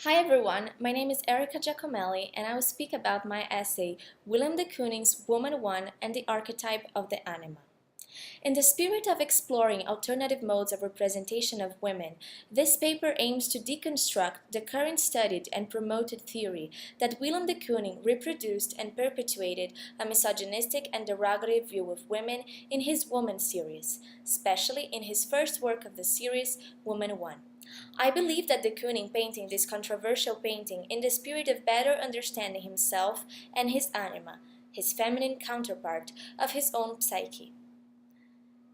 Hi everyone, my name is Erica Giacomelli and I will speak about my essay, Willem de Kooning's Woman 1 and the Archetype of the Anima. In the spirit of exploring alternative modes of representation of women, this paper aims to deconstruct the current studied and promoted theory that Willem de Kooning reproduced and perpetuated a misogynistic and derogatory view of women in his Woman series, especially in his first work of the series, Woman 1. I believe that de Kooning painting this controversial painting in the spirit of better understanding himself and his anima, his feminine counterpart of his own psyche.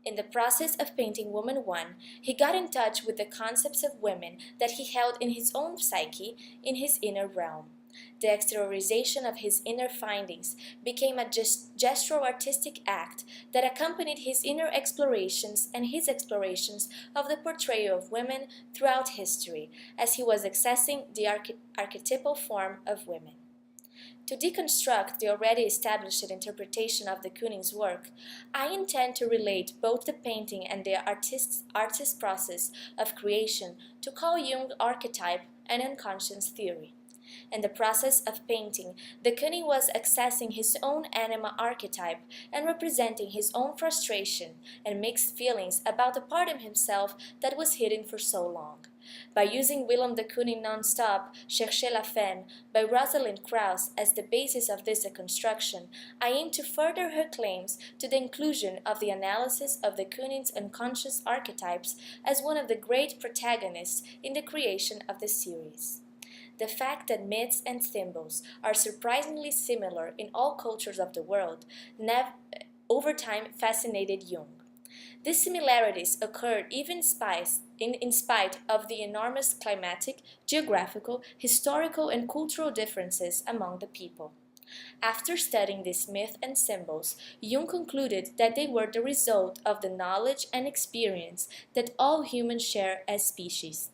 In the process of painting Woman 1, he got in touch with the concepts of women that he held in his own psyche, in his inner realm. The exteriorization of his inner findings became a gestural artistic act that accompanied his inner explorations and his explorations of the portrayal of women throughout history, as he was accessing the archetypal form of women. To deconstruct the already established interpretation of de Kooning's work, I intend to relate both the painting and the artist's process of creation to Carl Jung archetype and unconscious theory. In the process of painting, de Kooning was accessing his own anima archetype and representing his own frustration and mixed feelings about the part of himself that was hidden for so long. By using Willem de Kooning non-stop Cherchez la fin by Rosalind Krauss as the basis of this deconstruction, I aim to further her claims to the inclusion of the analysis of de Kooning's unconscious archetypes as one of the great protagonists in the creation of the series. The fact that myths and symbols are surprisingly similar in all cultures of the world over time fascinated Jung. These similarities occurred even in spite of the enormous climatic, geographical, historical, and cultural differences among the people. After studying these myths and symbols, Jung concluded that they were the result of the knowledge and experience that all humans share as species.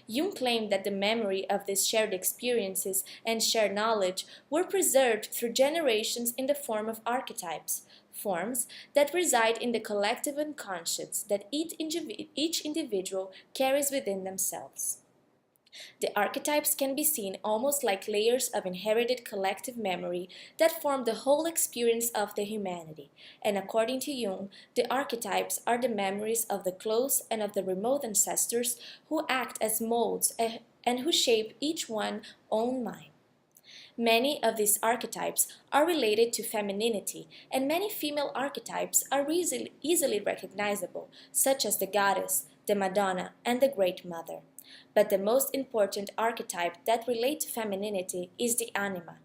Jung claimed that the memory of these shared experiences and shared knowledge were preserved through generations in the form of archetypes, forms that reside in the collective unconscious that each individual carries within themselves. The archetypes can be seen almost like layers of inherited collective memory that form the whole experience of the humanity, and according to Jung, the archetypes are the memories of the close and of the remote ancestors who act as molds and who shape each one's own mind. Many of these archetypes are related to femininity, and many female archetypes are easily recognizable, such as the goddess, the Madonna, and the Great Mother. But the most important archetype that relates to femininity is the anima.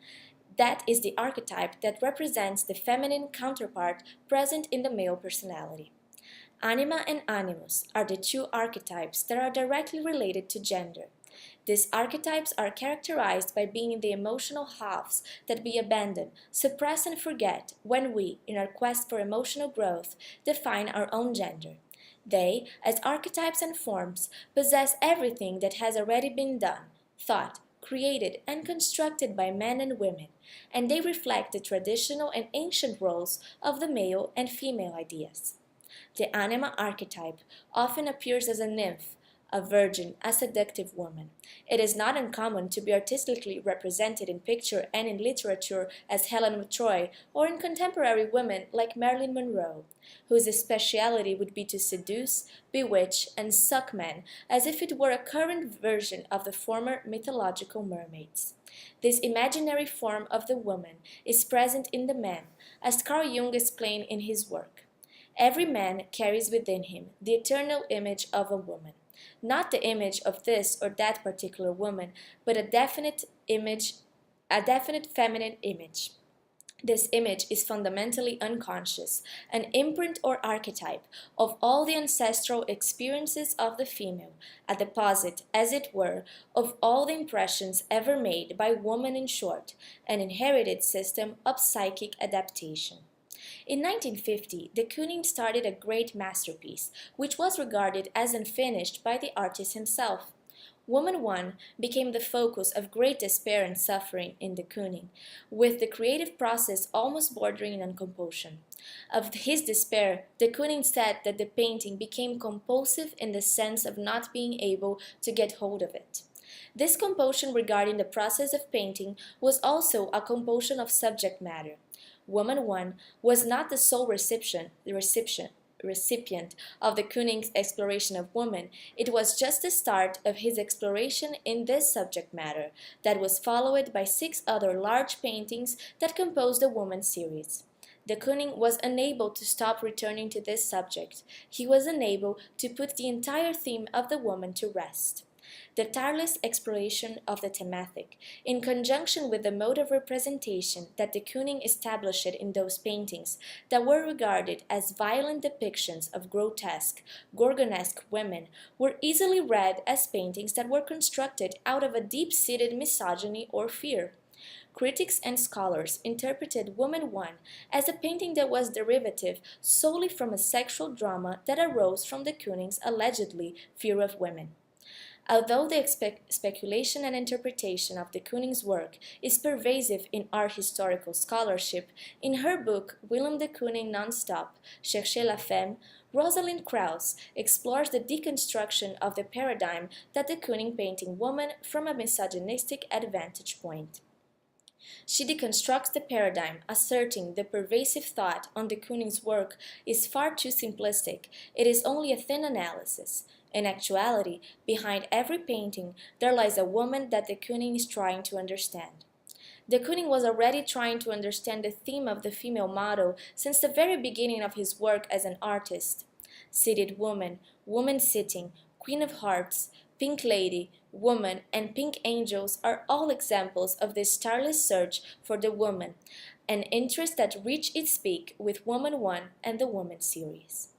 That is the archetype that represents the feminine counterpart present in the male personality. Anima and animus are the two archetypes that are directly related to gender. These archetypes are characterized by being the emotional halves that we abandon, suppress, and forget when we, in our quest for emotional growth, define our own gender. They, as archetypes and forms, possess everything that has already been done, thought, created, and constructed by men and women, and they reflect the traditional and ancient roles of the male and female ideas. The anima archetype often appears as a nymph, a virgin, a seductive woman. It is not uncommon to be artistically represented in picture and in literature as Helen of Troy, or in contemporary women like Marilyn Monroe, whose speciality would be to seduce, bewitch, and suck men as if it were a current version of the former mythological mermaids. This imaginary form of the woman is present in the man, as Carl Jung explained in his work. Every man carries within him the eternal image of a woman. Not the image of this or that particular woman, but a definite feminine image. This image is fundamentally unconscious, an imprint or archetype of all the ancestral experiences of the female, a deposit, as it were, of all the impressions ever made by woman, in short, an inherited system of psychic adaptation. In 1950, de Kooning started a great masterpiece, which was regarded as unfinished by the artist himself. Woman 1 became the focus of great despair and suffering in de Kooning, with the creative process almost bordering on compulsion. Of his despair, de Kooning said that the painting became compulsive in the sense of not being able to get hold of it. This compulsion regarding the process of painting was also a compulsion of subject matter. Woman 1 was not the sole recipient of de Kooning's exploration of woman. It was just the start of his exploration in this subject matter that was followed by 6 other large paintings that composed the woman series. De Kooning was unable to stop returning to this subject. He was unable to put the entire theme of the woman to rest. The tireless exploration of the thematic, in conjunction with the mode of representation that de Kooning established in those paintings that were regarded as violent depictions of grotesque, Gorgonesque women, were easily read as paintings that were constructed out of a deep-seated misogyny or fear. Critics and scholars interpreted Woman 1 as a painting that was derivative solely from a sexual drama that arose from de Kooning's allegedly fear of women. Although the speculation and interpretation of de Kooning's work is pervasive in art historical scholarship, in her book Willem de Kooning Non-Stop, Cherchez la Femme, Rosalind Krauss explores the deconstruction of the paradigm that de Kooning painting woman from a misogynistic vantage point. She deconstructs the paradigm, asserting the pervasive thought on de Kooning's work is far too simplistic, it is only a thin analysis. In actuality, behind every painting, there lies a woman that de Kooning is trying to understand. De Kooning was already trying to understand the theme of the female model since the very beginning of his work as an artist. Seated woman, woman sitting, Queen of Hearts, Pink Lady, Woman, and Pink Angels are all examples of this tireless search for the woman, an interest that reached its peak with Woman 1 and the Woman series.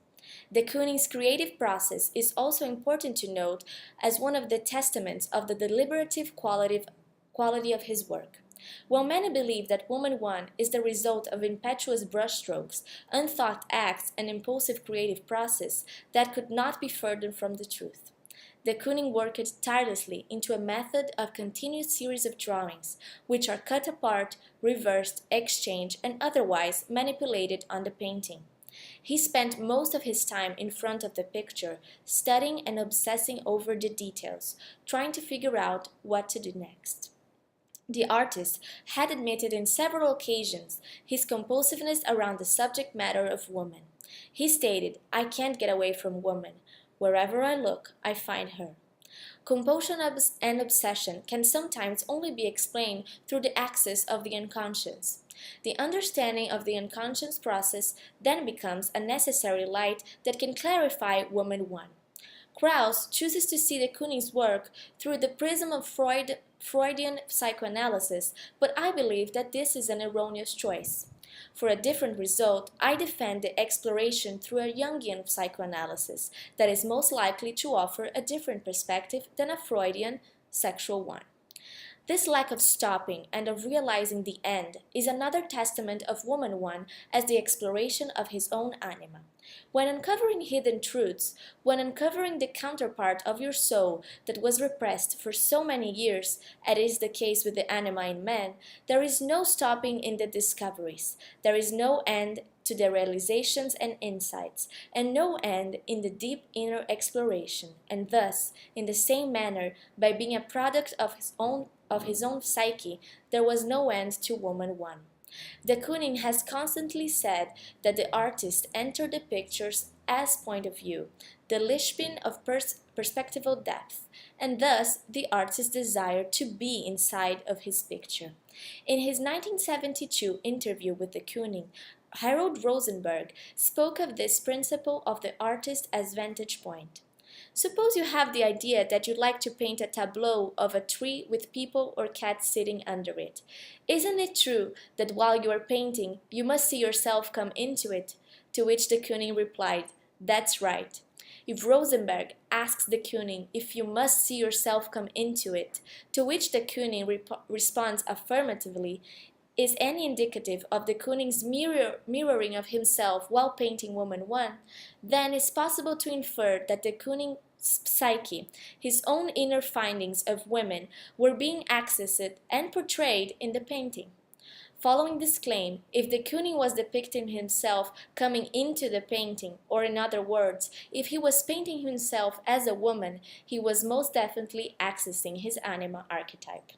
De Kooning's creative process is also important to note as one of the testaments of the deliberative quality of his work. While many believe that Woman 1 is the result of impetuous brushstrokes, unthought acts, and impulsive creative process, that could not be further from the truth. De Kooning worked tirelessly into a method of continuous series of drawings, which are cut apart, reversed, exchanged, and otherwise manipulated on the painting. He spent most of his time in front of the picture, studying and obsessing over the details, trying to figure out what to do next. The artist had admitted in several occasions his compulsiveness around the subject matter of woman. He stated, "I can't get away from woman. Wherever I look, I find her." Compulsion and obsession can sometimes only be explained through the axis of the unconscious. The understanding of the unconscious process then becomes a necessary light that can clarify Woman 1. Krauss chooses to see de Kooning's work through the prism of Freudian psychoanalysis, but I believe that this is an erroneous choice. For a different result, I defend the exploration through a Jungian psychoanalysis that is most likely to offer a different perspective than a Freudian sexual one. This lack of stopping and of realizing the end is another testament of Woman 1 as the exploration of his own anima. When uncovering hidden truths, when uncovering the counterpart of your soul that was repressed for so many years, as is the case with the anima in man, there is no stopping in the discoveries, there is no end to the realizations and insights, and no end in the deep inner exploration, and thus, in the same manner, by being a product of his own psyche, there was no end to Woman 1. De Kooning has constantly said that the artist entered the pictures as point of view, the linchpin of perspectival depth, and thus the artist's desire to be inside of his picture. In his 1972 interview with de Kooning, Harold Rosenberg spoke of this principle of the artist as vantage point. Suppose you have the idea that you'd like to paint a tableau of a tree with people or cats sitting under it. Isn't it true that while you are painting, you must see yourself come into it? To which de Kooning replied, "That's right." If Rosenberg asks de Kooning if you must see yourself come into it, to which de Kooning responds affirmatively, is any indicative of de Kooning's mirroring of himself while painting Woman 1, then it's possible to infer that de Kooning's psyche, his own inner findings of women, were being accessed and portrayed in the painting. Following this claim, if de Kooning was depicting himself coming into the painting, or in other words, if he was painting himself as a woman, he was most definitely accessing his anima archetype.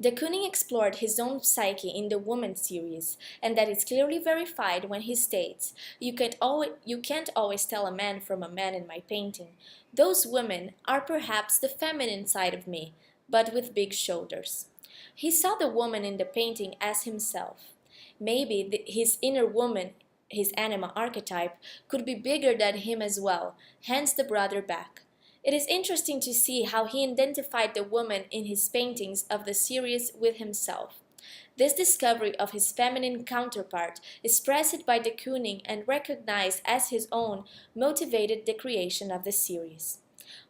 De Kooning explored his own psyche in the Woman series, and that is clearly verified when he states, you can't always tell a man from a man in my painting. Those women are perhaps the feminine side of me, but with big shoulders. He saw the woman in the painting as himself. Maybe his inner woman, his anima archetype, could be bigger than him as well, hence the broader back. It is interesting to see how he identified the woman in his paintings of the series with himself. This discovery of his feminine counterpart, expressed by de Kooning and recognized as his own, motivated the creation of the series.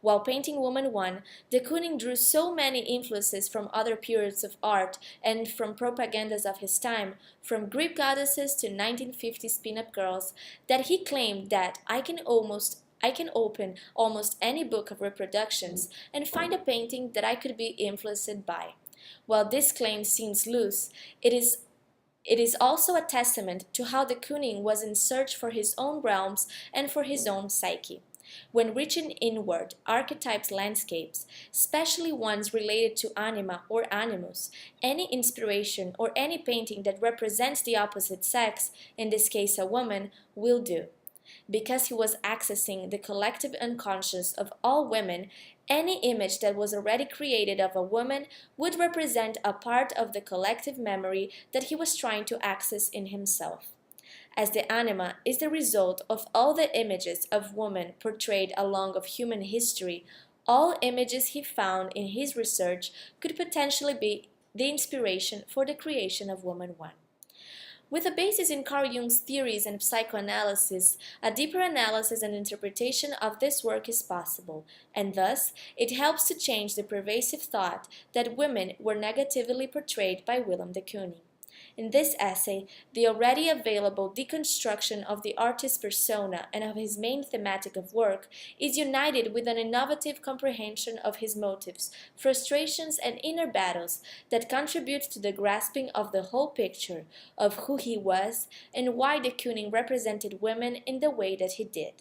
While painting Woman 1, de Kooning drew so many influences from other periods of art and from propagandas of his time, from Greek goddesses to 1950s pinup girls, that he claimed that I can open almost any book of reproductions and find a painting that I could be influenced by. While this claim seems loose, it is also a testament to how de Kooning was in search for his own realms and for his own psyche. When reaching inward, archetypes landscapes, especially ones related to anima or animus, any inspiration or any painting that represents the opposite sex, in this case a woman, will do. Because he was accessing the collective unconscious of all women, any image that was already created of a woman would represent a part of the collective memory that he was trying to access in himself. As the anima is the result of all the images of woman portrayed along of human history, all images he found in his research could potentially be the inspiration for the creation of Woman 1. With a basis in Carl Jung's theories and psychoanalysis, a deeper analysis and interpretation of this work is possible, and thus it helps to change the pervasive thought that women were negatively portrayed by Willem de Kooning. In this essay, the already available deconstruction of the artist's persona and of his main thematic of work is united with an innovative comprehension of his motives, frustrations, and inner battles that contribute to the grasping of the whole picture of who he was and why de Kooning represented women in the way that he did.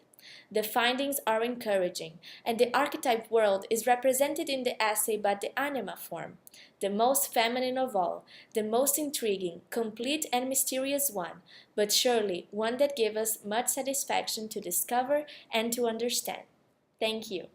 The findings are encouraging, and the archetype world is represented in the essay by the anima form, the most feminine of all, the most intriguing, complete and mysterious one, but surely one that gives us much satisfaction to discover and to understand. Thank you.